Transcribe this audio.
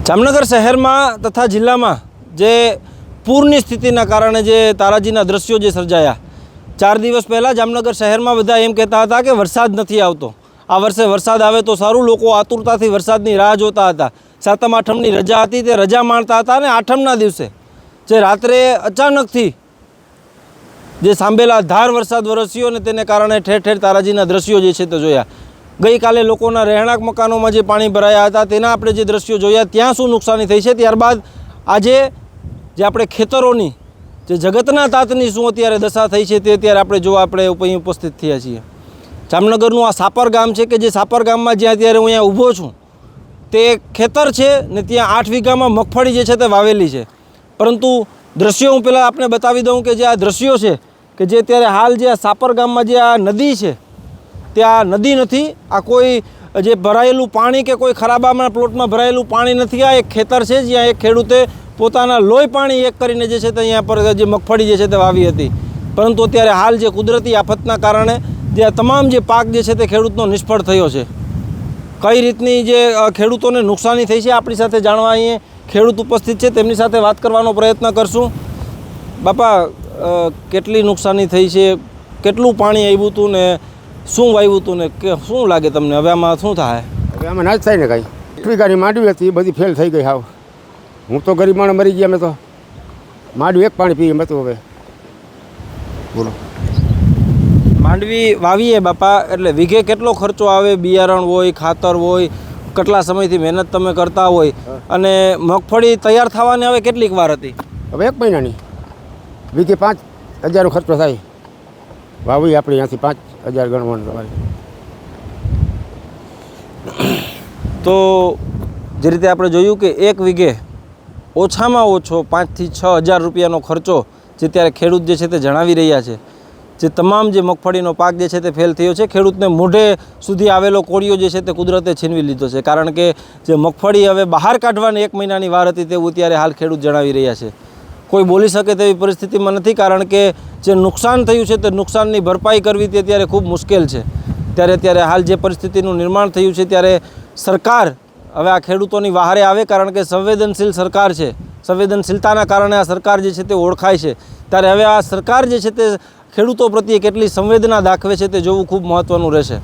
જામનગર શહેરમાં તથા જિલ્લામાં જે પૂરની સ્થિતિના કારણે જે તારાજીના દ્રશ્યો જે સર્જાયા, 4 દિવસ પહેલાં જામનગર શહેરમાં બધા એમ કહેતા હતા કે વરસાદ નથી આવતો, આ વર્ષે વરસાદ આવે તો સારું. લોકો આતુરતાથી વરસાદની રાહ જોતા હતા. 7મ આઠમની રજા હતી, તે રજા માણતા હતા અને આઠમના દિવસે જે રાત્રે અચાનકથી જે સાંભેલા ધાર વરસાદ વરસ્યો અને તેને કારણે ઠેર ઠેર તારાજીના દ્રશ્યો જે છે તે જોયા. ગઈકાલે લોકોના રહેણાંક મકાનોમાં જે પાણી ભરાયા હતા તેના આપણે જે દ્રશ્યો જોયા, ત્યાં શું નુકસાની થઈ છે. ત્યારબાદ આજે જે આપણે ખેતરોની જે જગતના તાતની શું અત્યારે દશા થઈ છે તે અત્યારે આપણે જોવા આપણે અહીં ઉપસ્થિત થયા છીએ. જામનગરનું આ સાપર ગામ છે કે જે સાપર ગામમાં જ્યાં અત્યારે હું અહીંયા ઊભો છું તે ખેતર છે ને ત્યાં 8 વીઘામાં મગફળી જે છે તે વાવેલી છે. પરંતુ દ્રશ્યો હું પહેલાં આપને બતાવી દઉં કે જે આ દ્રશ્યો છે કે જે અત્યારે હાલ જે આ સાપર ગામમાં જે આ નદી છે ત્યાં નદી નથી, આ કોઈ જે ભરાયેલું પાણી કે કોઈ ખરાબાના પ્લોટમાં ભરાયેલું પાણી નથી. આ એક ખેતર છે જ્યાં એક ખેડૂતે પોતાના લોહી પાણી એક કરીને જે છે તે અહીંયા પર જે મગફળી જે છે તે વાવી હતી. પરંતુ અત્યારે હાલ જે કુદરતી આફતના કારણે જે આ તમામ જે પાક જે છે તે ખેડૂતનો નિષ્ફળ થયો છે. કઈ રીતની જે ખેડૂતોને નુકસાની થઈ છે આપણી સાથે જાણવા અહીંયા ખેડૂત ઉપસ્થિત છે, તેમની સાથે વાત કરવાનો પ્રયત્ન કરશું. બાપા, કેટલી નુકસાની થઈ છે, કેટલું પાણી આવ્યું હતું ને શું વાવ્યું હતું ને કે શું લાગે તમને હવે આમાં શું થાય? હવે આમાં ના જ થાય ને કાંઈ. 8 વીઘાની માંડવી હતી, એ બધી ફેલ થઈ ગઈ. હાવ હું તો ગરીબ માણસ મરી ગયા. અમે તો માંડવી એક પાણી પીએ એમ હતું. હવે બોલો, માંડવી વાવીએ બાપા એટલે વીઘે કેટલો ખર્ચો આવે? બિયારણ હોય, ખાતર હોય, કેટલા સમયથી મહેનત તમે કરતા હોય, અને મગફળી તૈયાર થવાની હવે કેટલીક વાર હતી? હવે 1 મહિનાની વીઘે 5,000નો ખર્ચો થાય. વાવી આપણે અહીંયાથી 5,000 ગણવાનું તમારે. તો જે રીતે આપણે જોયું કે 1 વીઘે ઓછામાં ઓછો 5,000 થી 6,000 રૂપિયાનો ખર્ચો જે ત્યારે ખેડૂત જે છે તે જણાવી રહ્યા છે. જે તમામ જે મગફળીનો પાક જે છે તે ફેલ થયો છે. ખેડૂતને મોઢે સુધી આવેલો કોળિયો જે છે તે કુદરતે છીનવી લીધો છે. કારણ કે જે મગફળી હવે બહાર કાઢવાની 1 મહિનાની વાર હતી તેવું ત્યારે હાલ ખેડૂત જણાવી રહ્યા છે. કોઈ બોલી શકે તેવી પરિસ્થિતિમાં નથી, કારણ કે જે નુકસાન થયું છે તે નુકસાનની ભરપાઈ કરવી તે અત્યારે ખૂબ મુશ્કેલ છે. ત્યારે હાલ જે પરિસ્થિતિનું નિર્માણ થયું છે ત્યારે સરકાર હવે આ ખેડૂતોની વહારે આવે, કારણ કે સંવેદનશીલ સરકાર છે. સંવેદનશીલતાના કારણે આ સરકાર જે છે તે ઓળખાય છે. ત્યારે હવે આ સરકાર જે છે તે ખેડૂતો પ્રત્યે કેટલી સંવેદના દાખવે છે તે જોવું ખૂબ મહત્ત્વનું રહેશે.